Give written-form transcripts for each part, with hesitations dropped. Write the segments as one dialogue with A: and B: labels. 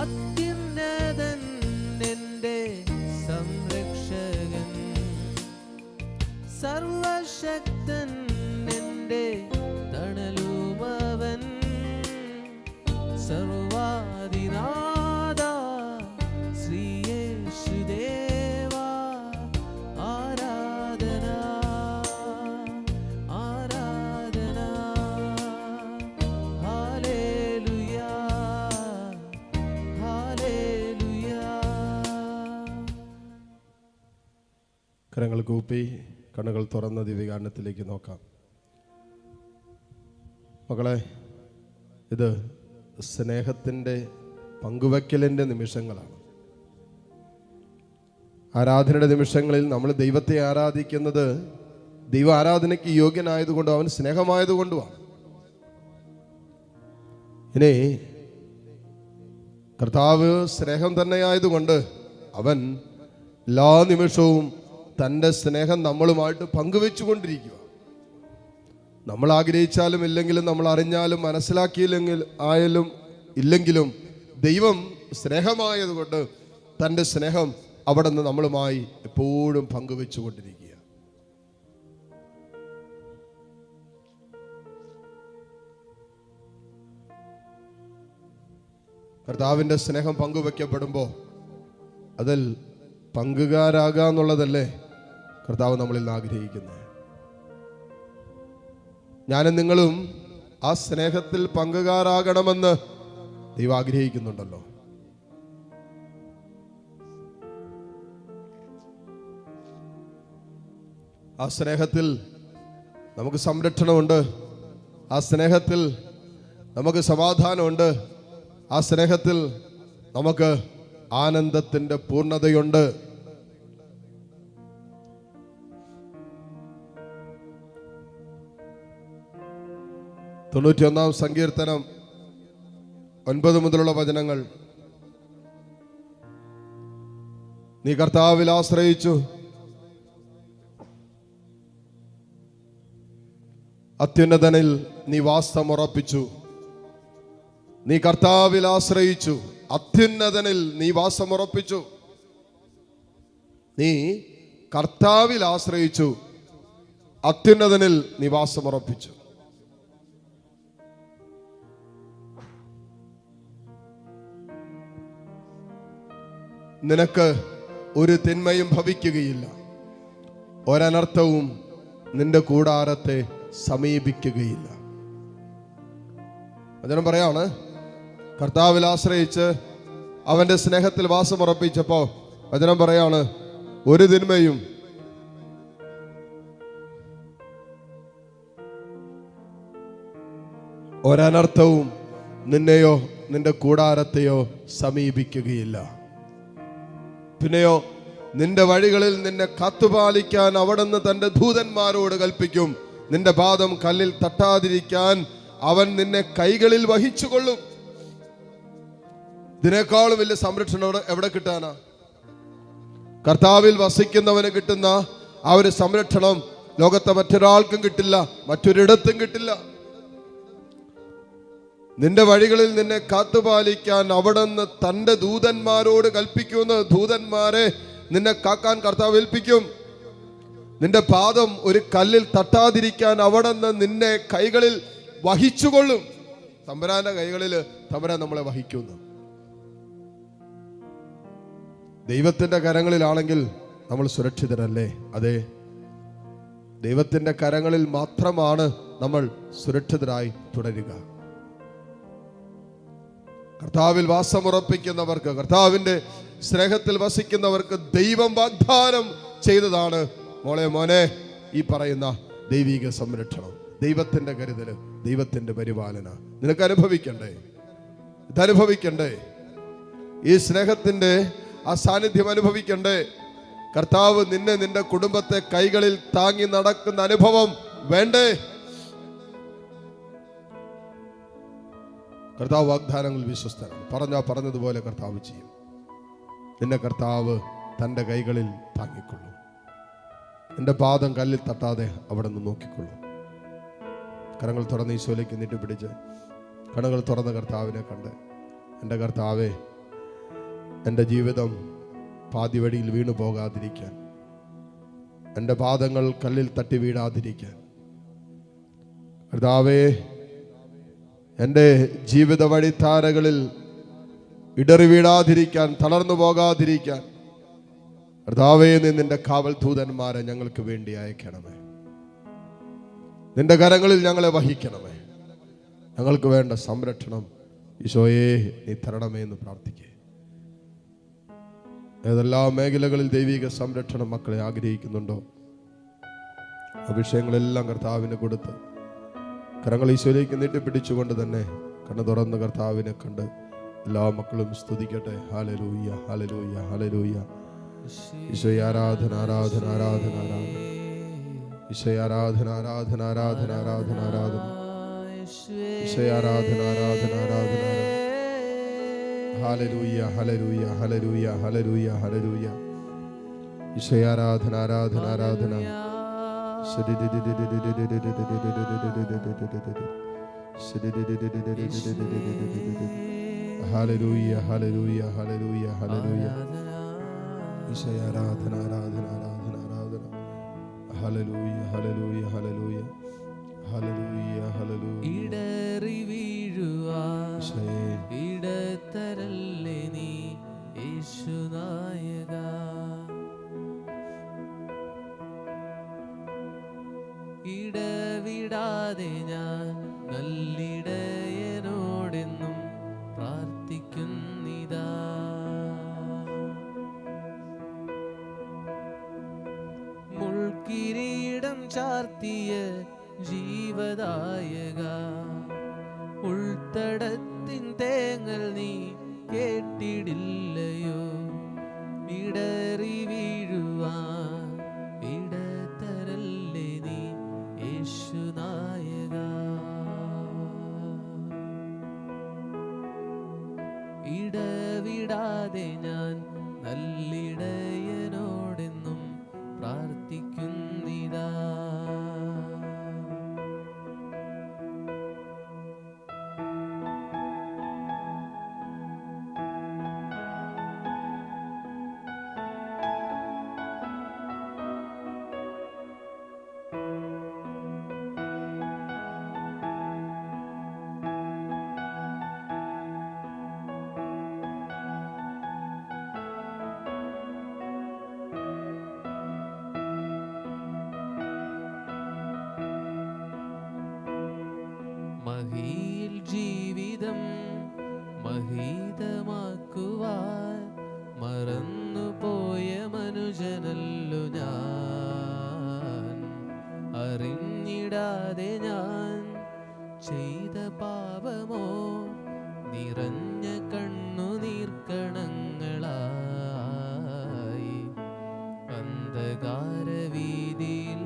A: അത്യുന്നതൻ എന്റെ സംരക്ഷകൻ, സർവശക്തൻ എന്റെ തണലുമവൻ, സർവാധിനാഥ ശ്രീയേശുദേവാ ആരാധന ആരാധന. ഹല്ലേലൂയ ഹല്ലേലൂയ.
B: കരങ്ങൾ കൂപ്പി കണ്ണുകൾ തുറന്ന ദിവ്യഗാനത്തിലേക്ക് നോക്കാം. മക്കളെ, ഇത് സ്നേഹത്തിൻ്റെ പങ്കുവയ്ക്കലിൻ്റെ നിമിഷങ്ങളാണ്. ആരാധനയുടെ നിമിഷങ്ങളിൽ നമ്മൾ ദൈവത്തെ ആരാധിക്കുന്നത് ദൈവ ആരാധനയ്ക്ക് യോഗ്യനായതുകൊണ്ടും അവൻ സ്നേഹമായതുകൊണ്ടുമാണ്. ഇനി കർത്താവ് സ്നേഹം തന്നെയായതുകൊണ്ട് അവൻ എല്ലാ നിമിഷവും തൻ്റെ സ്നേഹം നമ്മളുമായിട്ട് പങ്കുവെച്ചുകൊണ്ടിരിക്കുക. നമ്മൾ ആഗ്രഹിച്ചാലും ഇല്ലെങ്കിലും, നമ്മൾ അറിഞ്ഞാലും മനസ്സിലാക്കിയില്ലെങ്കിൽ ആയാലും ഇല്ലെങ്കിലും, ദൈവം സ്നേഹമായതുകൊണ്ട് തൻ്റെ സ്നേഹം അവിടെ നിന്ന് നമ്മളുമായി എപ്പോഴും പങ്കുവെച്ചുകൊണ്ടിരിക്കുക. കർത്താവിൻ്റെ സ്നേഹം പങ്കുവെക്കപ്പെടുമ്പോൾ അതിൽ പങ്കുകാരാകാന്നുള്ളതല്ലേ കർത്താവ് നമ്മളിൽ നിന്ന് ആഗ്രഹിക്കുന്നത്. ഞാനും നിങ്ങളും ആ സ്നേഹത്തിൽ പങ്കുകാരാകണമെന്ന് ദൈവം ആഗ്രഹിക്കുന്നുണ്ടല്ലോ. ആ സ്നേഹത്തിൽ നമുക്ക് സംരക്ഷണമുണ്ട്, ആ സ്നേഹത്തിൽ നമുക്ക് സമാധാനമുണ്ട്, ആ സ്നേഹത്തിൽ നമുക്ക് ആനന്ദത്തിൻ്റെ പൂർണ്ണതയുണ്ട്. തൊണ്ണൂറ്റിയൊന്നാം സങ്കീർത്തനം 9 മുതലുള്ള വചനങ്ങൾ. നീ കർത്താവിൽ ആശ്രയിച്ചു, അത്യുന്നതനിൽ നീ വാസമുറപ്പിച്ചു. നീ കർത്താവിൽ ആശ്രയിച്ചു, അത്യുന്നതനിൽ നീ വാസമുറപ്പിച്ചു. നീ കർത്താവിൽ ആശ്രയിച്ചു, അത്യുന്നതനിൽ നീ വാസമുറപ്പിച്ചു. നിനക്ക് ഒരു തിന്മയും ഭവിക്കുകയില്ല, ഒരനർത്ഥവും നിന്റെ കൂടാരത്തെ സമീപിക്കുകയില്ല. വചനം പറയാണ്, കർത്താവിൽ ആശ്രയിച്ച് അവന്റെ സ്നേഹത്തിൽ വാസമുറപ്പിച്ചപ്പോ വചനം പറയാണ്, ഒരു തിന്മയും ഒരനർത്ഥവും നിന്നെയോ നിന്റെ കൂടാരത്തെയോ സമീപിക്കുകയില്ല. പിന്നെയോ നിന്റെ വഴികളിൽ നിന്നെ കാത്തുപാലിക്കാൻ അവിടുന്ന് തന്റെ ദൂതന്മാരോട് കൽപ്പിക്കും. നിന്റെ പാദം കല്ലിൽ തട്ടാതിരിക്കാൻ അവൻ നിന്നെ കൈകളിൽ വഹിച്ചുകൊള്ളും. ഇതിനേക്കാളും വലിയ സംരക്ഷണം എവിടെ കിട്ടാനാ? കർത്താവിൽ വസിക്കുന്നവന് കിട്ടുന്ന ആ ഒരു സംരക്ഷണം ലോകത്തെ മറ്റൊരാൾക്കും കിട്ടില്ല, മറ്റൊരിടത്തും കിട്ടില്ല. നിന്റെ വഴികളിൽ നിന്നെ കാത്തുപാലിക്കാൻ അവിടുന്ന് തന്റെ ദൂതന്മാരോട് കൽപ്പിക്കുമെന്ന്. ദൂതന്മാരെ നിന്നെ കാക്കാൻ കർത്താവ് ഏൽപ്പിക്കും. നിന്റെ പാദം ഒരു കല്ലിൽ തട്ടാതിരിക്കാൻ അവിടുന്ന് നിന്നെ കൈകളിൽ വഹിച്ചുകൊള്ളും. തമ്പുരാന്റെ കൈകളിൽ തമ്പുരാൻ നമ്മളെ വഹിക്കുന്നു. ദൈവത്തിന്റെ കരങ്ങളിലാണെങ്കിൽ നമ്മൾ സുരക്ഷിതരല്ലേ? അതെ, ദൈവത്തിന്റെ കരങ്ങളിൽ മാത്രമാണ് നമ്മൾ സുരക്ഷിതരായി തുടരുക. കർത്താവിൽ വാസമുറപ്പിക്കുന്നവർക്ക്, കർത്താവിന്റെ സ്നേഹത്തിൽ വസിക്കുന്നവർക്ക് ദൈവം വാഗ്ദാനം ചെയ്തതാണ്, മോളെ മോനെ, ഈ പറയുന്ന ദൈവിക സംരക്ഷണം, ദൈവത്തിന്റെ കരുതല്, ദൈവത്തിന്റെ പരിപാലന നിനക്ക് അനുഭവിക്കണ്ടേ? ഇതനുഭവിക്കണ്ടേ? ഈ സ്നേഹത്തിന്റെ ആ സാന്നിധ്യം അനുഭവിക്കണ്ടേ? കർത്താവ് നിന്നെ, നിന്റെ കുടുംബത്തെ കൈകളിൽ താങ്ങി നടക്കുന്ന അനുഭവം വേണ്ടേ? കർത്താവ് വാഗ്ദാനങ്ങൾ വിശ്വസ്തനാണ്. പറഞ്ഞതുപോലെ കർത്താവ് ചെയ്യും. നിന്നെ കർത്താവ് തൻ്റെ കൈകളിൽ താങ്ങിക്കൊള്ളും. എൻ്റെ പാദം കല്ലിൽ തട്ടാതെ അവിടെ നിന്ന് നോക്കിക്കൊള്ളും. കരങ്ങൾ തുറന്ന് ഈശോയിലേക്ക് നീട്ടിപ്പിടിച്ച് കണ്ണുകൾ തുറന്ന കർത്താവിനെ കണ്ട്, എൻ്റെ കർത്താവേ, എൻ്റെ ജീവിതം പാതി വഴിയിൽ വീണു പോകാതിരിക്കാൻ, എൻ്റെ പാദങ്ങൾ കല്ലിൽ തട്ടി വീഴാതിരിക്കാൻ, കർത്താവേ എൻ്റെ ജീവിത വഴിത്താരകളിൽ ഇടറി വീഴാതിരിക്കാൻ, തളർന്നു പോകാതിരിക്കാൻ കർത്താവേ നീ നിന്റെ കാവൽ ദൂതന്മാരെ ഞങ്ങൾക്ക് വേണ്ടി അയക്കണമേ. നിന്റെ കരങ്ങളിൽ ഞങ്ങളെ വഹിക്കണമേ. ഞങ്ങൾക്ക് വേണ്ട സംരക്ഷണം ഈശോയെ നീ തരണമേ എന്ന് പ്രാർത്ഥിക്കേ. ഏതെല്ലാം മേഖലകളിൽ ദൈവിക സംരക്ഷണം മക്കളെ ആഗ്രഹിക്കുന്നുണ്ടോ ആ വിഷയങ്ങളെല്ലാം കർത്താവിന് കൊടുത്ത് കരങ്ങൾ ഈശോയിലേക്ക് നീട്ടിപ്പിടിച്ചുകൊണ്ട് തന്നെ കണ്ണ് തുറന്ന് കർത്താവിനെ കണ്ട് എല്ലാ മക്കളും സ്തുതിക്കട്ടെ. Hallelujah, hallelujah, hallelujah. ഈശോയെ ആരാധന, ആരാധന, ആരാധന, ആരാധന. ഈശോയെ ആരാധന, ആരാധന, ആരാധന, ആരാധന, ആരാധന. ഈശോയെ ആരാധന, ആരാധന, ആരാധന, ആരാധന. ഹല്ലേലൂയ, ഹല്ലേലൂയ, ഹല്ലേലൂയ, ഹല്ലേലൂയ, ഹല്ലേലൂയ. ഈശോയെ ആരാധന, ആരാധന, ആരാധന. ഹല്ലേലൂയ, ഹല്ലേലൂയ, ഹല്ലേലൂയ, ഹല്ലേലൂയ. ഈശോയെ ആരാധന, ആരാധന, ആരാധന, ആരാധന. ഹല്ലേലൂയ, ഹല്ലേലൂയ, ഹല്ലേലൂയ, ഹല്ലേലൂയ, ഹല്ലേലൂയ.
A: ഇടറി വീഴുവാൻ ഇടത്തരല്ലേ നീ യേശുനായക. ഇടവിടാതെ ഞാൻ നല്ലിടയനോടെന്നും പ്രാർത്ഥിക്കുന്നിതാ. മുൾക്കിരീടം ചാർത്തിയ ജീവദായക, ഉൾത്തടത്തിൻ തേങ്ങൽ നീ കേട്ടിടില്ലയോ. ഇടറി വീഴുവാൻ ഇടതരല്ലേ നീ യേശുനായക. ഇടവിടാതെ ഞാൻ നല്ലിടയനോടെന്നും പ്രാർത്ഥിക്കുന്നിതാ. മഹിയിൽ ജീവിതം മഹീതമാക്കുവാൻ മറന്നുപോയ മനുജനല്ലു ഞാൻ. അറിഞ്ഞിടാതെ ഞാൻ ചെയ്ത പാപമോ നിറഞ്ഞ കണ്ണുനീർക്കണങ്ങളായി. അന്ധകാരവീതിയിൽ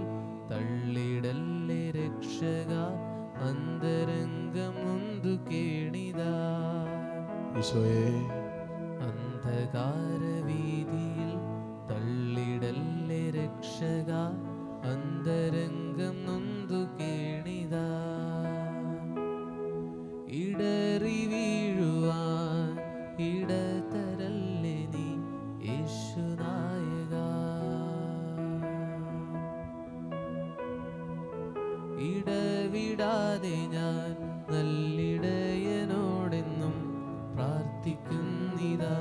A: തള്ളിടല്ലേ രക്ഷക, അന്തരംഗം നൊന്തു കേണിതാ.
B: ഈശോയെ
A: അന്ധകാരവീതിയിൽ തള്ളിടല്ലേ രക്ഷക, അന്തരംഗം നൊന്തു കേണിതാ. ഇടറി വീഴുവാൻ ഇടതരല്ലേ നീ യേശുനായക. ഇടവിടാതെ ഞാൻ നല്ലിടയനോടെന്നും പ്രാർത്ഥിക്കുന്നിതാ.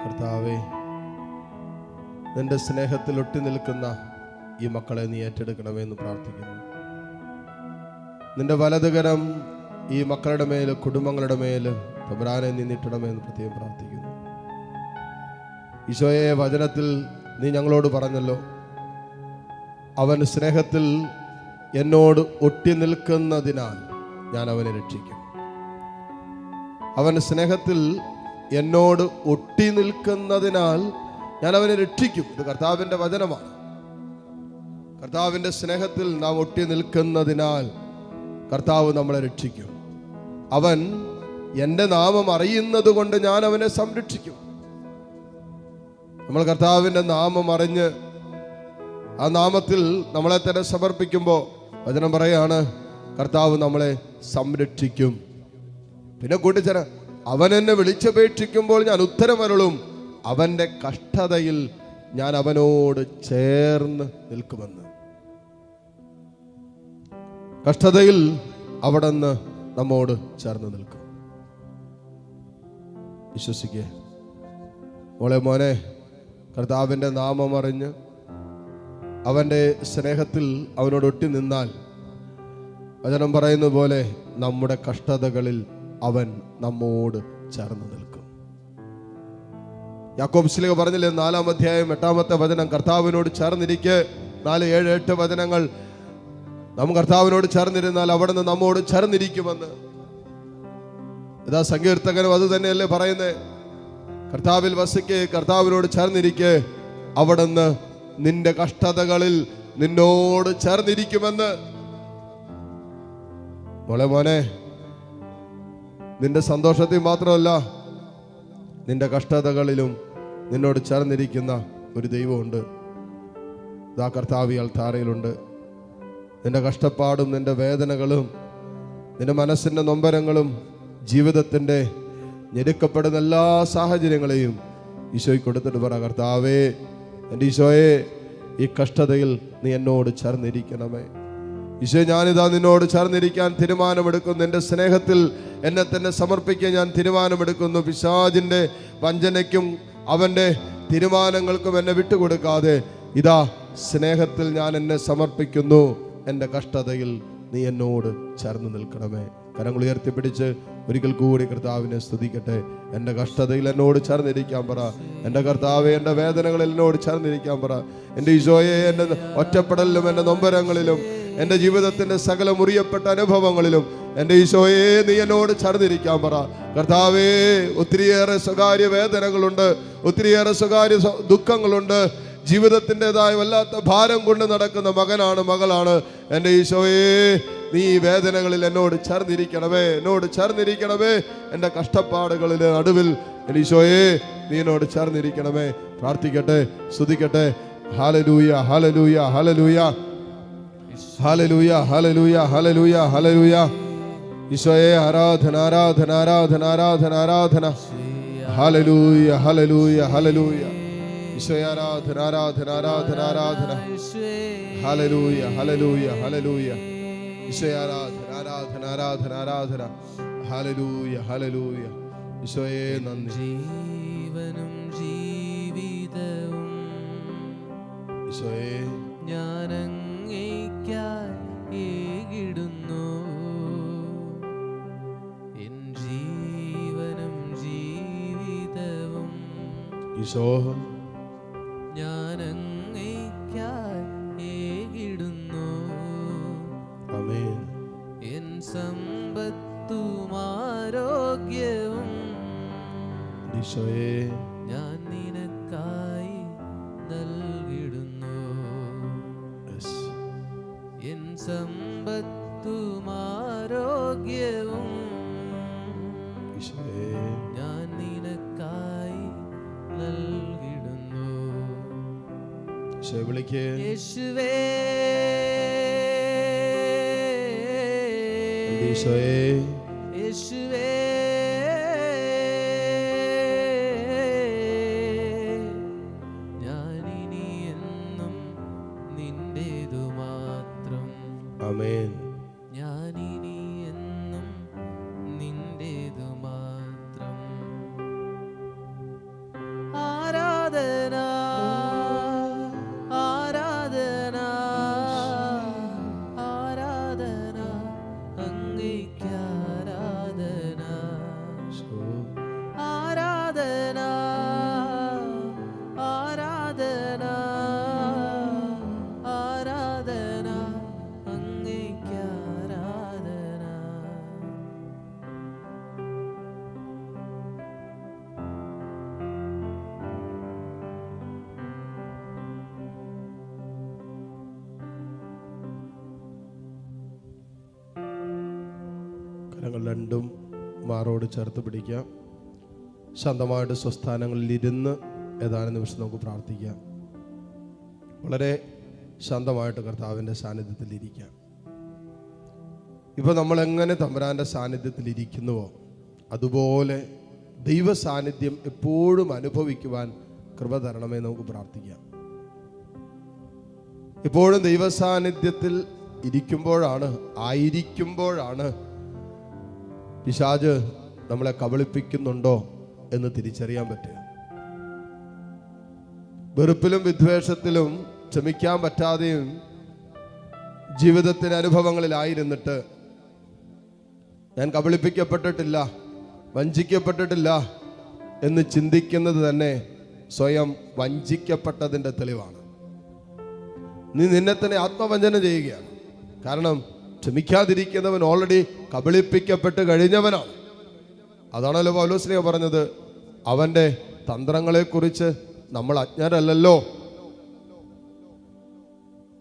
B: കർത്താവേ, നിന്റെ സ്നേഹത്തിൽ ഒട്ടി നിൽക്കുന്ന ഈ മക്കളെ നീ ഏറ്റെടുക്കണമേ എന്ന് പ്രാർത്ഥിക്കുന്നു. നിന്റെ വലതുകരം ഈ മക്കളുടെ മേൽ, കുടുംബങ്ങളുടെ മേൽ തമ്പുരാനെ നീ നീട്ടണമേ എന്ന് പ്രത്യേകം പ്രാർത്ഥിക്കുന്നു. ഈശോയെ, വചനത്തിൽ നീ ഞങ്ങളോട് പറഞ്ഞല്ലോ, അവൻ സ്നേഹത്തിൽ എന്നോട് ഒട്ടി നിൽക്കുന്നതിനാൽ ഞാൻ അവനെ രക്ഷിക്കും. അവൻ സ്നേഹത്തിൽ എന്നോട് ഒട്ടി നിൽക്കുന്നതിനാൽ ഞാൻ അവനെ രക്ഷിക്കും. ഇത് കർത്താവിൻ്റെ വചനമാണ്. കർത്താവിൻ്റെ സ്നേഹത്തിൽ നാം ഒട്ടി നിൽക്കുന്നതിനാൽ കർത്താവ് നമ്മളെ രക്ഷിക്കും. അവൻ എൻ്റെ നാമം അറിയുന്നത് കൊണ്ട് ഞാൻ അവനെ സംരക്ഷിക്കും. നമ്മൾ കർത്താവിൻ്റെ നാമം അറിഞ്ഞ് ആ നാമത്തിൽ നമ്മളെ തന്നെ സമർപ്പിക്കുമ്പോൾ വചനം പറയാണ്, കർത്താവ് നമ്മളെ സംരക്ഷിക്കും. പിന്നെ കൂട്ടിച്ചേര, അവൻ എന്നെ വിളിച്ചപേക്ഷിക്കുമ്പോൾ ഞാൻ ഉത്തരമരുളും, അവന്റെ കഷ്ടതയിൽ ഞാൻ അവനോട് ചേർന്ന് നിൽക്കുമെന്ന്. കഷ്ടതയിൽ അവിടുന്ന് നമ്മോട് ചേർന്ന് നിൽക്കും. വിശ്വസിക്കേ മോളെ, മോനെ, കർത്താവിൻ്റെ നാമം അറിഞ്ഞ് അവൻ്റെ സ്നേഹത്തിൽ അവനോട് ഒട്ടി നിന്നാൽ വചനം പറയുന്ന പോലെ നമ്മുടെ കഷ്ടതകളിൽ അവൻ നമ്മോട് ചേർന്ന് നിൽക്കും. യാക്കോബ് ശ്ലീഹ പറഞ്ഞില്ലേ, 4-ാം അധ്യായം 8-ാമത്തെ വചനം, കർത്താവിനോട് ചേർന്നിരിക്കെ. 4, 7, 8 വചനങ്ങൾ. നാം കർത്താവിനോട് ചേർന്നിരുന്നാൽ അവിടുന്ന് നമ്മോട് ചേർന്നിരിക്കുമെന്ന്. ഇതാ സങ്കീർത്തകനും അത് തന്നെയല്ലേ പറയുന്നേ, കർത്താവിൽ വസിക്ക്, കർത്താവിനോട് ചേർന്നിരിക്കെ, അവിടുന്ന് നിന്റെ കഷ്ടതകളിൽ നിന്നോട് ചേർന്നിരിക്കുമെന്ന്. മോളെ, മോനെ, നിന്റെ സന്തോഷത്തിൽ മാത്രമല്ല, നിന്റെ കഷ്ടതകളിലും നിന്നോട് ചേർന്നിരിക്കുന്ന ഒരു ദൈവമുണ്ട്. ഇതാ കർത്താവ് ഈ അൾത്താരയിലുണ്ട്. നിന്റെ കഷ്ടപ്പാടും നിന്റെ വേദനകളും നിന്റെ മനസ്സിൻ്റെ നൊമ്പരങ്ങളും ജീവിതത്തിൻ്റെ ഞെരുക്കപ്പെടുന്ന എല്ലാ സാഹചര്യങ്ങളെയും ഈശോയ്ക്ക് കൊടുത്തിട്ട് പറ, കർത്താവേ, എൻ്റെ ഈശോയെ, ഈ കഷ്ടതയിൽ നീ എന്നോട് ചേർന്നിരിക്കണമേ. ഈശോ, ഞാനിതാ നിന്നോട് ചേർന്നിരിക്കാൻ തീരുമാനമെടുക്കുന്നു. എൻ്റെ സ്നേഹത്തിൽ എന്നെ തന്നെ സമർപ്പിക്കാൻ ഞാൻ തീരുമാനമെടുക്കുന്നു. പിശാചിൻ്റെ വഞ്ചനയ്ക്കും അവൻ്റെ തീരുമാനങ്ങൾക്കും എന്നെ വിട്ടുകൊടുക്കാതെ ഇതാ സ്നേഹത്തിൽ ഞാൻ എന്നെ സമർപ്പിക്കുന്നു. എൻ്റെ കഷ്ടതയിൽ നീ എന്നോട് ചേർന്ന് നിൽക്കണമേ. കരങ്ങൾ ഉയർത്തിപ്പിടിച്ച് ഒരിക്കൽ കൂടി കർത്താവിനെ സ്തുതിക്കട്ടെ. എൻ്റെ കഷ്ടതയിൽ എന്നോട് ചേർന്നിരിക്കാൻ പറ. എൻ്റെ കർത്താവെ, എൻ്റെ വേദനകളിൽ എന്നോട് ചേർന്നിരിക്കാൻ പറ. എൻ്റെ ഈശോയെ, എൻ്റെ ഒറ്റപ്പെടലിലും എൻ്റെ നൊമ്പരങ്ങളിലും എൻ്റെ ജീവിതത്തിൻ്റെ സകല മുറിയപ്പെട്ട അനുഭവങ്ങളിലും എൻ്റെ ഈശോയെ, നീ എന്നോട് ചേർന്നിരിക്കാൻ പറ. കർത്താവേ, ഒത്തിരിയേറെ സ്വകാര്യ വേദനകളുണ്ട്, ഒത്തിരിയേറെ സ്വകാര്യ ദുഃഖങ്ങളുണ്ട്. ജീവിതത്തിൻ്റെതായ വല്ലാത്ത ഭാരം കൊണ്ട് നടക്കുന്ന മകനാണ്, മകളാണ്. എൻ്റെ ഈശോയെ, നീ ഈ വേദനകളിൽ എന്നോട് ചേർന്നിരിക്കണമേ, എന്നോട് ചേർന്നിരിക്കണമേ. എൻ്റെ കഷ്ടപ്പാടുകളിൽ നടുവിൽ എൻ്റെ ഈശോയെ, നീ എന്നോട് ചേർന്നിരിക്കണമേ. പ്രാർത്ഥിക്കട്ടെ, സ്തുതിക്കട്ടെ. Hallelujah, hallelujah, hallelujah, hallelujah, hallelujah, hallelujah, hallelujah. ഈശോയെ, ആരാധന, ആരാധന, ആരാധന, ആരാധന, ആരാധന. ഹല്ലേലൂയ, ഹല്ലേലൂയ, ഹല്ലേലൂയ. ഈശോയെ, ആരാധന, ആരാധന, ആരാധന, ആരാധന. ഹല്ലേലൂയ, ഹല്ലേലൂയ, ഹല്ലേലൂയ. ഈശോയെ, ആരാധന, ആരാധന, ആരാധന, ആരാധന. ഹല്ലേലൂയ, ഹല്ലേലൂയ. ഈശോയെ, നന്ദി.
A: ജീവനും ജീവിതവും
B: ഈശോയെ,
A: ഞാൻ അങ്ങേയ്ക്കായി ഏകിടുന്നു. എൻ ജീവനും ജീവിതവും
B: ഈശോ,
A: ഞാൻ അങ്ങേയ്ക്കായി ഏകിടുന്നു.
B: ആമേൻ.
A: എൻ സമ്പത്തും ആരോഗ്യവും
B: ഈശോയെ,
A: ഞാൻ നിനക്കായി നൽകിടുന്നു. എൻ സമ്പത്തും ആരോഗ്യവും
B: ഈശോയെ,
A: ഞാൻ നിനക്കായി നൽകിടുന്നു.
B: ഈശോയെ വിളിക്കേ.
A: യേശുവേ,
B: ഈശോയെ,
A: യേശുവേ, ഞാനിനി എന്നും നിന്റേതു മാത്രം.
B: ആമേൻ.
A: ഞാനിനി എന്നും നിന്റേതു മാത്രം. ആരാധന, ആരാധന, ആരാധന, അങ്ങേയ്ക്ക് ആരാധന. ആരാധന, ആരാധന, ആരാധന, അങ്ങേയ്ക്ക് ആരാധന.
B: കരങ്ങൾ രണ്ടും മാറോട് ചേർത്ത് പിടിക്കാം. ശാന്തമായിട്ട് സ്വസ്ഥാനങ്ങളിൽ ഇരുന്ന് ഏതാനും നിമിഷം നമുക്ക് പ്രാർത്ഥിക്കാം. വളരെ ശാന്തമായിട്ട് കർത്താവിൻ്റെ സാന്നിധ്യത്തിൽ ഇരിക്കാം. ഇപ്പോൾ നമ്മൾ എങ്ങനെ തമ്പുരാൻ്റെ സാന്നിധ്യത്തിൽ ഇരിക്കുന്നുവോ അതുപോലെ ദൈവ സാന്നിധ്യം എപ്പോഴും അനുഭവിക്കുവാൻ കൃപ തരണമേ നമുക്ക് പ്രാർത്ഥിക്കാം. എപ്പോഴും ദൈവ സാന്നിധ്യത്തിൽ ആയിരിക്കുമ്പോഴാണ് പിശാച് നമ്മളെ കബളിപ്പിക്കുന്നുണ്ടോ എന്ന് തിരിച്ചറിയാൻ പറ്റുക. വെറുപ്പിലും വിദ്വേഷത്തിലും ക്ഷമിക്കാൻ പറ്റാതെയും ജീവിതത്തിന്റെ അനുഭവങ്ങളിലായിരുന്നിട്ട് ഞാൻ കബളിപ്പിക്കപ്പെട്ടിട്ടില്ല, വഞ്ചിക്കപ്പെട്ടിട്ടില്ല എന്ന് ചിന്തിക്കുന്നത് തന്നെ സ്വയം വഞ്ചിക്കപ്പെട്ടതിൻ്റെ തെളിവാണ്. നീ നിന്നെ തന്നെ ആത്മവഞ്ചന ചെയ്യുകയാണ്. കാരണം ക്ഷമിക്കാതിരിക്കുന്നവൻ ഓൾറെഡി കബളിപ്പിക്കപ്പെട്ട് കഴിഞ്ഞവനാണ്. അതാണല്ലോ പൗലോസ്ലീഹ പറഞ്ഞത്, അവൻ്റെ തന്ത്രങ്ങളെക്കുറിച്ച് നമ്മൾ അജ്ഞരല്ലല്ലോ.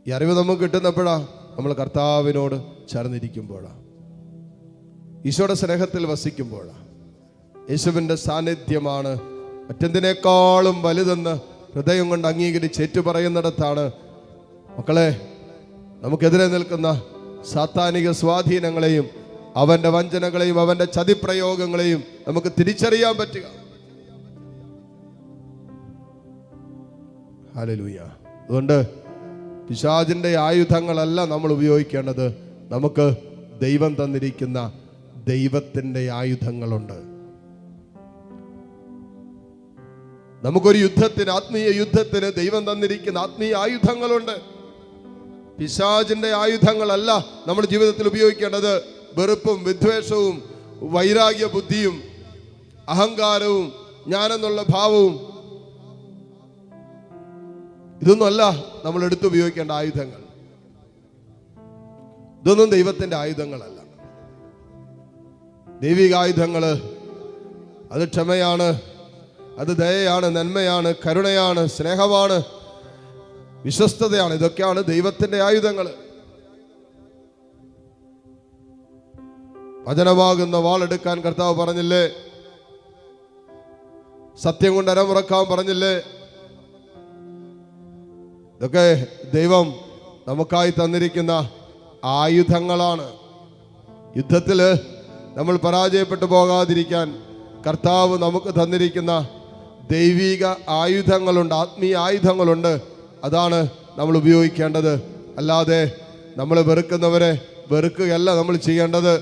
B: ഈ അറിവ് നമുക്ക് കിട്ടുന്നപ്പോഴാ നമ്മൾ കർത്താവിനോട് ചേർന്നിരിക്കുമ്പോഴാണ്, ഈശോയുടെ സ്നേഹത്തിൽ വസിക്കുമ്പോഴാണ്. യേശുവിൻ്റെ സാന്നിധ്യമാണ് മറ്റെന്തിനേക്കാളും വലുതെന്ന് ഹൃദയം കൊണ്ട് അംഗീകരിച്ച് ഏറ്റുപറയുന്നിടത്താണ് മക്കളെ നമുക്കെതിരെ നിൽക്കുന്ന സാത്താനിക സ്വാധീനങ്ങളെയും അവൻ്റെ വഞ്ചനകളെയും അവൻ്റെ ചതിപ്രയോഗങ്ങളെയും നമുക്ക് തിരിച്ചറിയാൻ പറ്റുക. ഹല്ലേലൂയ. അതുകൊണ്ട് പിശാചിൻ്റെ ആയുധങ്ങളല്ല നമ്മൾ ഉപയോഗിക്കേണ്ടത്. നമുക്ക് ദൈവം തന്നിരിക്കുന്ന ദൈവത്തിൻ്റെ ആയുധങ്ങളുണ്ട്. നമുക്കൊരു യുദ്ധത്തിന്, ആത്മീയ യുദ്ധത്തിന് ദൈവം തന്നിരിക്കുന്ന ആത്മീയ ആയുധങ്ങളുണ്ട്. പിശാചിന്റെ ആയുധങ്ങളല്ല നമ്മൾ ജീവിതത്തിൽ ഉപയോഗിക്കേണ്ടത്. വെറുപ്പും വിദ്വേഷവും വൈരാഗ്യ ബുദ്ധിയും അഹങ്കാരവും ഞാനെന്നുള്ള ഭാവവും ഇതൊന്നുമല്ല നമ്മൾ എടുത്തുപയോഗിക്കേണ്ട ആയുധങ്ങൾ. ഇതൊന്നും ദൈവത്തിന്റെ ആയുധങ്ങളല്ല. ദൈവിക ആയുധങ്ങള് അത് ക്ഷമയാണ്, അത് ദയയാണ്, നന്മയാണ്, കരുണയാണ്, സ്നേഹമാണ്, വിശ്വസ്തതയാണ്. ഇതൊക്കെയാണ് ദൈവത്തിന്റെ ആയുധങ്ങൾ. വചനമാകുന്ന വാളെടുക്കാൻ കർത്താവ് പറഞ്ഞില്ലേ? സത്യം കൊണ്ട് അരമുറക്കാൻ പറഞ്ഞില്ലേ? ഇതൊക്കെ ദൈവം നമുക്കായി തന്നിരിക്കുന്ന ആയുധങ്ങളാണ്. യുദ്ധത്തില് നമ്മൾ പരാജയപ്പെട്ടു പോകാതിരിക്കാൻ കർത്താവ് നമുക്ക് തന്നിരിക്കുന്ന ദൈവിക ആയുധങ്ങളുണ്ട്, ആത്മീയ ആയുധങ്ങളുണ്ട്. അതാണ് നമ്മൾ ഉപയോഗിക്കേണ്ടത്. അല്ലാതെ നമ്മൾ വെറുക്കുന്നവരെ വെറുക്കുകയല്ല നമ്മൾ ചെയ്യേണ്ടത്.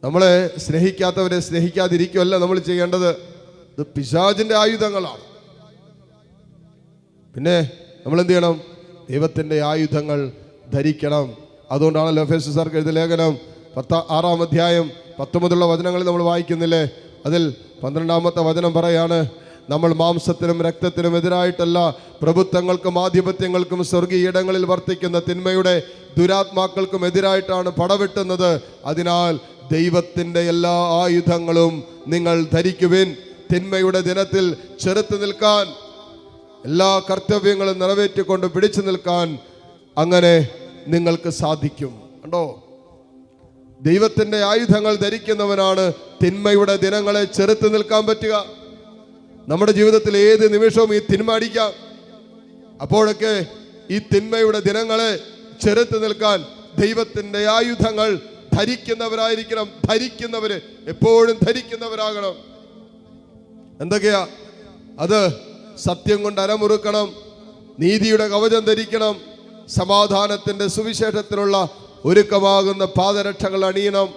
B: നമ്മളെ സ്നേഹിക്കാത്തവരെ സ്നേഹിക്കാതിരിക്കുകയല്ല നമ്മൾ ചെയ്യേണ്ടത്. ഇത് പിശാചിന്റെ ആയുധങ്ങളാണ്. പിന്നെ നമ്മൾ എന്ത് ചെയ്യണം? ദൈവത്തിന്റെ ആയുധങ്ങൾ ധരിക്കണം. അതുകൊണ്ടാണല്ലോ എഫേസ്യർക്ക് എഴുതിയ ലേഖനം 6-ാം അധ്യായം 19 വചനങ്ങളിൽ നമ്മൾ വായിക്കുന്നില്ലേ? അതിൽ 12-ാമത്തെ വചനം പറയാണ്, നമ്മൾ മാംസത്തിനും രക്തത്തിനും എതിരായിട്ടല്ല, പ്രഭുത്വങ്ങൾക്കും ആധിപത്യങ്ങൾക്കും സ്വർഗീയ ഇടങ്ങളിൽ വർത്തിക്കുന്ന തിന്മയുടെ ദുരാത്മാക്കൾക്കും എതിരായിട്ടാണ് പടവെട്ടുന്നത്. അതിനാൽ ദൈവത്തിന്റെ എല്ലാ ആയുധങ്ങളും നിങ്ങൾ ധരിക്കുവിൻ. തിന്മയുടെ ദിനത്തിൽ ചെറുത്തു നിൽക്കാൻ, എല്ലാ കർത്തവ്യങ്ങളും നിറവേറ്റിക്കൊണ്ട് പിടിച്ചു നിൽക്കാൻ അങ്ങനെ നിങ്ങൾക്ക് സാധിക്കും. കണ്ടോ, ദൈവത്തിന്റെ ആയുധങ്ങൾ ധരിക്കുന്നവനാണ് തിന്മയുടെ ദിനങ്ങളെ ചെറുത്തു നിൽക്കാൻ പറ്റുക. നമ്മുടെ ജീവിതത്തിൽ ഏത് നിമിഷവും ഈ തിന്മ അടിക്കാം. അപ്പോഴൊക്കെ ഈ തിന്മയുടെ ദിനങ്ങളെ ചെറുത്തു നിൽക്കാൻ ദൈവത്തിന്റെ ആയുധങ്ങൾ ധരിക്കുന്നവരായിരിക്കണം. ധരിക്കുന്നവര് എപ്പോഴും ധരിക്കുന്നവരാകണം. എന്തൊക്കെയാ അത്? സത്യം കൊണ്ട് അരമുറുക്കണം, നീതിയുടെ കവചം ധരിക്കണം, സമാധാനത്തിന്റെ സുവിശേഷത്തിനുള്ള ഒരുക്കമാകുന്ന പാദരക്ഷകൾ അണിയണം,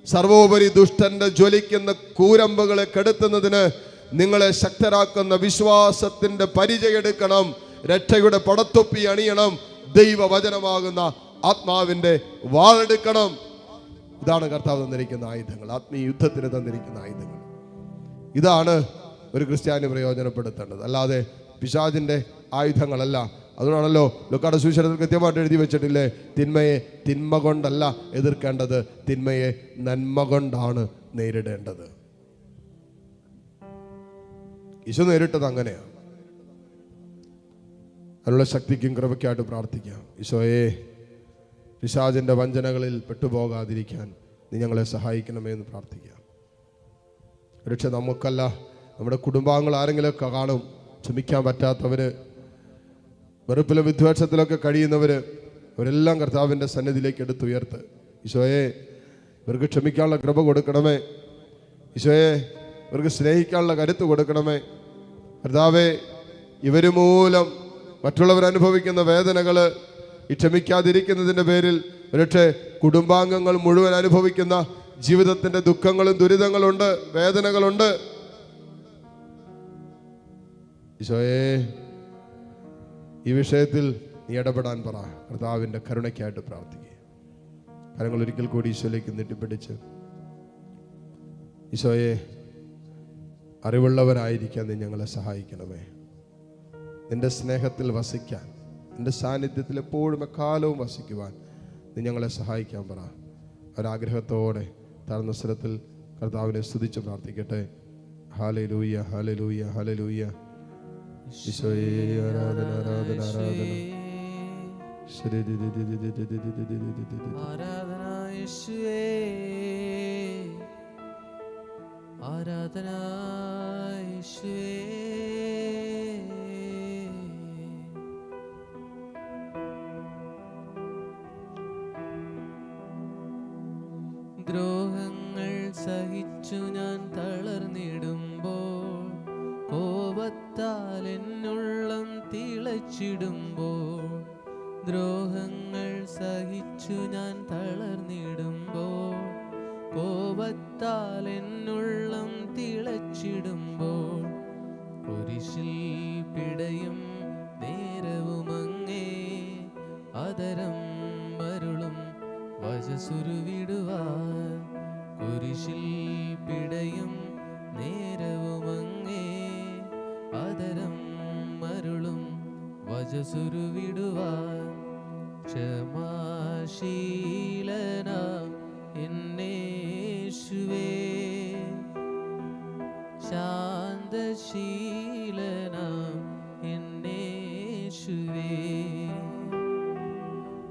B: സർവോപരി ദുഷ്ടന്റെ ജ്വലിക്കുന്ന കൂരമ്പുകളെ കെടുത്തുന്നതിന് നിങ്ങളെ ശക്തരാക്കുന്ന വിശ്വാസത്തിന്റെ പരിചയെടുക്കണം, രക്ഷയുടെ പടത്തൊപ്പി അണിയണം, ദൈവവചനമാകുന്ന ആത്മാവിന്റെ വാളെടുക്കണം. ഇതാണ് കർത്താവ് തന്നിരിക്കുന്ന ആയുധങ്ങൾ, ആത്മീയ യുദ്ധത്തിന് തന്നിരിക്കുന്ന ആയുധങ്ങൾ. ഇതാണ് ഒരു ക്രിസ്ത്യാനി പ്രയോജനപ്പെടുത്തേണ്ടത്, അല്ലാതെ പിശാചിന്റെ ആയുധങ്ങളല്ല. അതുകൊണ്ടാണല്ലോ ലൂക്കായുടെ സുവിശേഷത്തിൽ കൃത്യമായിട്ട് എഴുതി വെച്ചിട്ടില്ലേ, തിന്മയെ തിന്മ കൊണ്ടല്ല എതിർക്കേണ്ടത്, തിന്മയെ നന്മ കൊണ്ടാണ് നേരിടേണ്ടത്. ഈശോ നേരിട്ടത് അങ്ങനെയാണ്. അതിനുള്ള ശക്തിക്കും കൃപയ്ക്കായിട്ട് പ്രാർത്ഥിക്കാം. ഈശോയെ, പിശാചിന്റെ വഞ്ചനകളിൽ പെട്ടുപോകാതിരിക്കാൻ നീ ഞങ്ങളെ സഹായിക്കണമേ എന്ന് പ്രാർത്ഥിക്കാം. പക്ഷെ നമുക്കല്ല, നമ്മുടെ കുടുംബാംഗങ്ങൾ ആരെങ്കിലുമൊക്കെ കാണും ക്ഷമിക്കാൻ പറ്റാത്തവര്, വെറുപ്പിലും വിദ്വേഷത്തിലൊക്കെ കഴിയുന്നവര്, അവരെല്ലാം കർത്താവിൻ്റെ സന്നിധിയിലേക്ക് എടുത്തുയർത്ത് ഈശോയെ, ഇവർക്ക് ക്ഷമിക്കാനുള്ള കൃപ കൊടുക്കണമേ ഈശോയെ. ഇവർക്ക് സ്നേഹിക്കാനുള്ള കരുത്ത് കൊടുക്കണമേ കർത്താവേ. ഇവർ മൂലം മറ്റുള്ളവരനുഭവിക്കുന്ന വേദനകൾ, ഈ ക്ഷമിക്കാതിരിക്കുന്നതിൻ്റെ പേരിൽ ഒരുപക്ഷെ കുടുംബാംഗങ്ങൾ മുഴുവൻ അനുഭവിക്കുന്ന ജീവിതത്തിൻ്റെ ദുഃഖങ്ങളും ദുരിതങ്ങളുണ്ട്, വേദനകളുണ്ട്. ഈശോയെ, ഈ വിഷയത്തിൽ നീ ഇടപെടാൻ പറ. കർത്താവിൻ്റെ കരുണയ്ക്കായിട്ട് പ്രാർത്ഥിക്കുക. കരങ്ങൾ ഒരിക്കൽ കൂടി ഈശോയിലേക്ക് നീട്ടിപ്പിടിച്ച്, ഈശോയെ, അറിവുള്ളവരായിരിക്കാൻ നീ ഞങ്ങളെ സഹായിക്കണമേ. നിന്റെ സ്നേഹത്തിൽ വസിക്കാൻ, നിന്റെ സാന്നിധ്യത്തിൽ എപ്പോഴും എക്കാലവും വസിക്കുവാൻ നീ ഞങ്ങളെ സഹായിക്കാൻ പറ. ഒരാഗ്രഹത്തോടെ താഴ്ന്ന സ്വരത്തിൽ കർത്താവിനെ സ്തുതിച്ച് പ്രാർത്ഥിക്കട്ടെ. ഹല്ലേലൂയ, ഹല്ലേലൂയ, ഹല്ലേലൂയ. ഈശോയെ, ആരാധന, ആരാധന, ആരാധന.
A: ആരാധന യേശുവേ, ആരാധന യേശുവേ. ദ്രോഹങ്ങൾ സഹിച്ചു ഞാൻ തളർന്നിടുമ്പോൾ, കോപത്താൽ എന്നുള്ളം തിളച്ചിടുമ്പോൾ, ദ്രോഹങ്ങൾ സഹിച്ചു ഞാൻ തളർന്നിടുമ്പോൾ, കോപത്താൽ എന്നുള്ളം തിളച്ചിടുമ്പോൾ, കുരിശിൽ പിടയും നേരവുമങ്ങേ അതരം മരുളും വചസുരുവിടുവാൻ, കുരിശിൽ പിടയും നേരവുമങ്ങേ അതരം മരുളും വചസുരുവിടുവാൻ, ക്ഷമാശീലനാം എന്നേശുവേ, ശാന്തശീലനാം എന്നേശുവേ,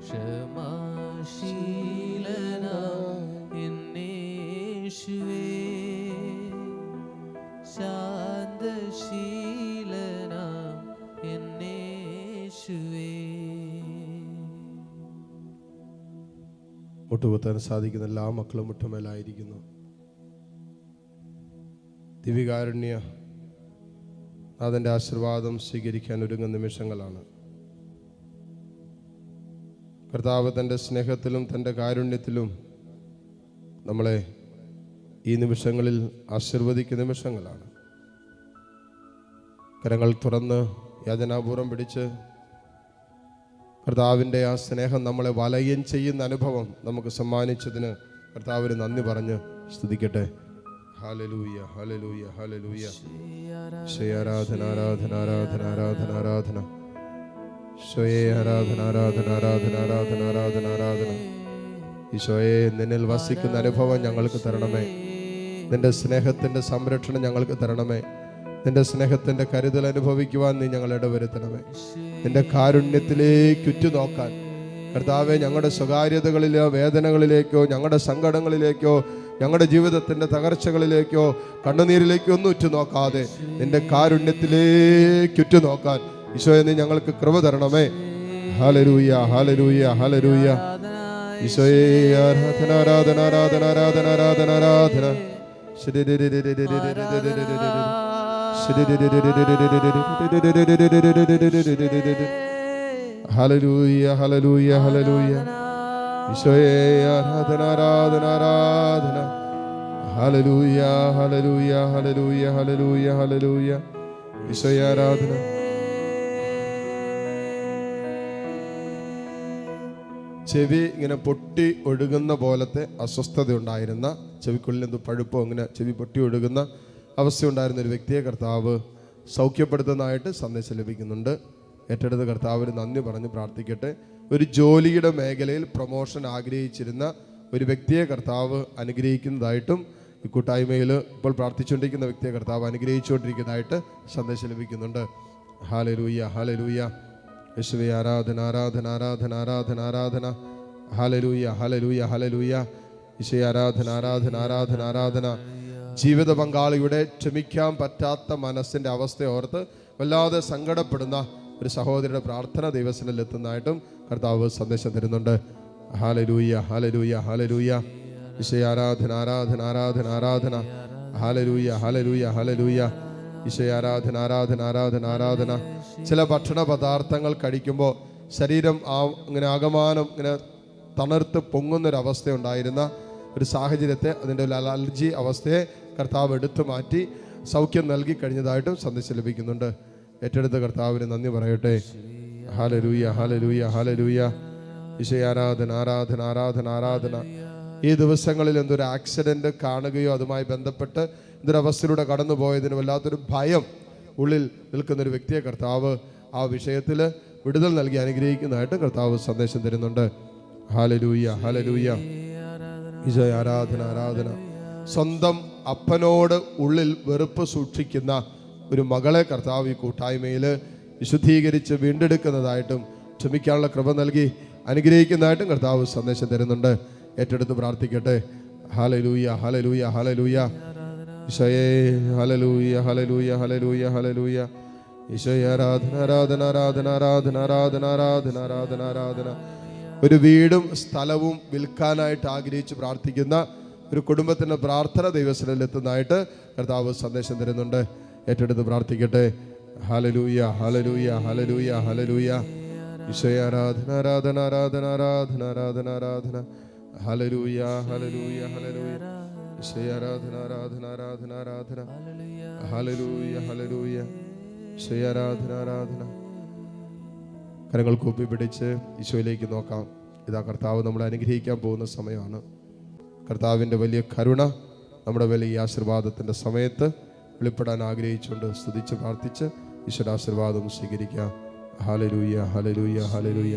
A: ക്ഷമാശീലനാം എന്നേശുവേ, ശാന്തശീലനാം എന്നേശുവേ.
B: മുട്ടുകുത്താൻ സാധിക്കുന്ന എല്ലാ മക്കളും മുട്ടുമേലായിരിക്കുന്നു. ദിവ്യകാരുണ്യ നാഥൻ്റെ ആശീർവാദം സ്വീകരിക്കാൻ ഒരുങ്ങുന്ന നിമിഷങ്ങളാണ്. കർത്താവ് തൻ്റെ സ്നേഹത്തിലും തൻ്റെ കാരുണ്യത്തിലും നമ്മളെ ഈ നിമിഷങ്ങളിൽ ആശീർവദിക്കുന്ന നിമിഷങ്ങളാണ്. കരങ്ങൾ തുറന്ന് യാചനാപൂർവം പിടിച്ച് കർത്താവിൻ്റെ ആ സ്നേഹം നമ്മളെ വലയം ചെയ്യുന്ന അനുഭവം നമുക്ക് സമ്മാനിച്ചതിന് കർത്താവിന് നന്ദി പറഞ്ഞ് സ്തുതിക്കട്ടെ. ഹല്ലേലൂയ, ഹല്ലേലൂയ, ഹല്ലേലൂയ. ആരാധന, ആരാധന, ആരാധന, ആരാധന, ആരാധന. ഈശോയെ, ആരാധന, ആരാധന, ആരാധന, ആരാധന, ആരാധന, ആരാധന. ഈശോയെ, നിന്നിൽ വസിക്കുന്ന അനുഭവം ഞങ്ങൾക്ക് തരണമേ. നിന്റെ സ്നേഹത്തിൻ്റെ സംരക്ഷണം ഞങ്ങൾക്ക് തരണമേ. നിന്റെ സ്നേഹത്തിൻ്റെ കരുതൽ അനുഭവിക്കുവാൻ നീ ഞങ്ങൾ ഇടവരുത്തണമേ. നിന്റെ കാരുണ്യത്തിലേക്ക് ഉറ്റുനോക്കാൻ കർത്താവെ, ഞങ്ങളുടെ സ്വകാര്യതകളിലോ വേദനകളിലേക്കോ ഞങ്ങളുടെ സങ്കടങ്ങളിലേക്കോ ഞങ്ങളുടെ ജീവിതത്തിൻ്റെ തകർച്ചകളിലേക്കോ കണ്ണുനീരിലേക്കോ ഒന്നും ഉറ്റുനോക്കാതെ നിന്റെ കാരുണ്യത്തിലേക്ക് ഉറ്റുനോക്കാൻ ഈശോയെ നീ ഞങ്ങൾക്ക് കൃപ തരണമേ. Hallelujah, hallelujah, hallelujah. ഈശോയെ, ആരാധന, ആരാധന, ആരാധന, ആരാധന, ആരാധന, ആരാധന. ഹല്ലേലൂയ, ഹല്ലേലൂയ, ഹല്ലേലൂയ. ഈശോയെ, ആരാധന, ആരാധന, ആരാധന. ഹല്ലേലൂയ, ഹല്ലേലൂയ, ഹല്ലേലൂയ, ഹല്ലേലൂയ, ഹല്ലേലൂയ. ഈശോയെ, ആരാധന. ചെവി ഇങ്ങനെ പൊട്ടി ഒഴുകുന്ന പോലത്തെ അസ്വസ്ഥത ഉണ്ടായിരുന്ന, ചെവിക്കുള്ളിൽ എന്തോ പഴുപ്പോ അങ്ങനെ ചെവി പൊട്ടി ഒഴുകുന്ന അവസ്ഥയുണ്ടായിരുന്ന ഒരു വ്യക്തിയെ കർത്താവ് സൗഖ്യപ്പെടുത്തുന്നതായിട്ട് സന്ദേശം ലഭിക്കുന്നുണ്ട്. ഏറ്റെടുത്ത് കർത്താവിന് നന്ദി പറഞ്ഞ് പ്രാർത്ഥിക്കട്ടെ. ഒരു ജോലിയുടെ മേഖലയിൽ പ്രൊമോഷൻ ആഗ്രഹിച്ചിരുന്ന ഒരു വ്യക്തിയെ കർത്താവ് അനുഗ്രഹിക്കുന്നതായിട്ടും ഈ കൂട്ടായ്മയിൽ ഇപ്പോൾ പ്രാർത്ഥിച്ചുകൊണ്ടിരിക്കുന്ന വ്യക്തിയെ കർത്താവ് അനുഗ്രഹിച്ചുകൊണ്ടിരിക്കുന്നതായിട്ട് സന്ദേശം ലഭിക്കുന്നുണ്ട്. Hallelujah, hallelujah. യേശുവേ, ആരാധന, ആരാധന, ആരാധന, ആരാധന, ആരാധന. ഹല്ലേലൂയ, ഹല്ലേലൂയ, ഹല്ലേലൂയ. ഈശോയെ, ആരാധന, ആരാധന, ആരാധന, ആരാധന. ജീവിത പങ്കാളിയുടെ ക്ഷമിക്കാൻ പറ്റാത്ത മനസ്സിൻ്റെ അവസ്ഥയോർത്ത് വല്ലാതെ സങ്കടപ്പെടുന്ന ഒരു സഹോദരിയുടെ പ്രാർത്ഥന ദൈവസന്നിധിയിൽ എത്തുന്നതായിട്ടും കർത്താവ് സന്ദേശം തരുന്നുണ്ട്. Hallelujah, hallelujah, hallelujah. ഈശോയെ ആരാധന ആരാധന ആരാധന ആരാധന. ഹല്ലേലൂയ ഹല്ലേലൂയ ഹല്ലേലൂയ. ഈശോയെ ആരാധന ആരാധന ആരാധന ആരാധന. ചില ഭക്ഷണ പദാർത്ഥങ്ങൾ കഴിക്കുമ്പോൾ ശരീരം ഇങ്ങനെ ആകമാനം ഇങ്ങനെ തണുത്ത് പൊങ്ങുന്നൊരവസ്ഥ ഉണ്ടായിരുന്ന ഒരു സാഹചര്യത്തെ, അതിൻ്റെ ഒരു അലർജി അവസ്ഥയെ കർത്താവ് എടുത്തു മാറ്റി സൗഖ്യം നൽകി കഴിഞ്ഞതായിട്ടും സന്ദേശം ലഭിക്കുന്നുണ്ട്. ഏറ്റെടുത്ത കർത്താവിന് നന്ദി പറയട്ടെ. Hallelujah hallelujah hallelujah. ഈശോയെ ആരാധന ആരാധന ആരാധന ആരാധന. ഈ ദിവസങ്ങളിൽ എന്തൊരു ആക്സിഡന്റ് കാണുകയോ അതുമായി ബന്ധപ്പെട്ട് എന്തൊരവസ്ഥയിലൂടെ കടന്നു പോയതിന് വല്ലാത്തൊരു ഭയം ഉള്ളിൽ നിൽക്കുന്നൊരു വ്യക്തിയെ കർത്താവ് ആ വിഷയത്തിൽ വിടുതൽ നൽകി അനുഗ്രഹിക്കുന്നതായിട്ട് കർത്താവ് സന്ദേശം തരുന്നുണ്ട്. Hallelujah hallelujah. ഈശോയെ ആരാധന ആരാധന. സ്വന്തം അപ്പനോട് ഉള്ളിൽ വെറുപ്പ് സൂക്ഷിക്കുന്ന ഒരു മകളെ കർത്താവ് ഈ കൂട്ടായ്മയിൽ വിശുദ്ധീകരിച്ച് വീണ്ടെടുക്കുന്നതായിട്ടും ക്ഷമിക്കാനുള്ള കൃപ നൽകി അനുഗ്രഹിക്കുന്നതായിട്ടും കർത്താവ് സന്ദേശം തരുന്നുണ്ട്. ഏറ്റെടുത്ത് പ്രാർത്ഥിക്കട്ടെ. ഹല്ലേലൂയ ഹല്ലേലൂയ ഹല്ലേലൂയ. ഈശോയെ ഹല്ലേലൂയ ഹല്ലേലൂയ ഹല്ലേലൂയ ഹല്ലേലൂയ. ഈശോയെ ആരാധന ആരാധന ആരാധന ആരാധന ആരാധന ആരാധന ആരാധന ആരാധന. ഒരു വീടും സ്ഥലവും വിൽക്കാനായിട്ട് ആഗ്രഹിച്ച് പ്രാർത്ഥിക്കുന്ന ഒരു കുടുംബത്തിൻ്റെ പ്രാർത്ഥന ദൈവസന്നിധിയിൽ എത്തുന്നതായിട്ട് കർത്താവ് സന്ദേശം തരുന്നുണ്ട്. ഏറ്റെടുത്ത് പ്രാർത്ഥിക്കട്ടെ. ഹല്ലേലൂയ ഹല്ലേലൂയ ഹല്ലേലൂയ ഹല്ലേലൂയ. ഈശോയെ ആരാധന ആരാധന ആരാധന ആരാധന ആരാധന ആരാധന. ഹല്ലേലൂയ ഹല്ലേലൂയ ഹല്ലേലൂയ. ഈശോയെ ആരാധന ആരാധന ആരാധന ആരാധന. ഹല്ലേലൂയ ഹല്ലേലൂയ. ഈശോയെ ആരാധന ആരാധന. കരങ്ങൾ കൂപ്പി പിടിച്ച് ഈശോയിലേക്ക് നോക്കാം. ഇതാ കർത്താവ് നമ്മളെ അനുഗ്രഹിക്കാൻ പോകുന്ന സമയമാണ്. കർത്താവിൻ്റെ വലിയ കരുണ നമ്മുടെ വലിയ ഈ ആശീർവാദത്തിൻ്റെ സമയത്ത് വെളിപ്പെടാൻ ആഗ്രഹിച്ചുകൊണ്ട് സ്തുതിച്ച് പ്രാർത്ഥിച്ച് ഈശ്വരാശീർവാദം സ്വീകരിക്കാം. Hallelujah hallelujah hallelujah.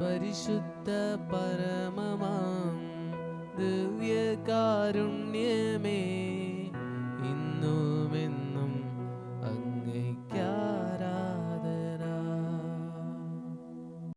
A: പരിശുദ്ധ പരമമാം ദിവ്യകാരുണ്യമേ, ഇന്നുമെന്നും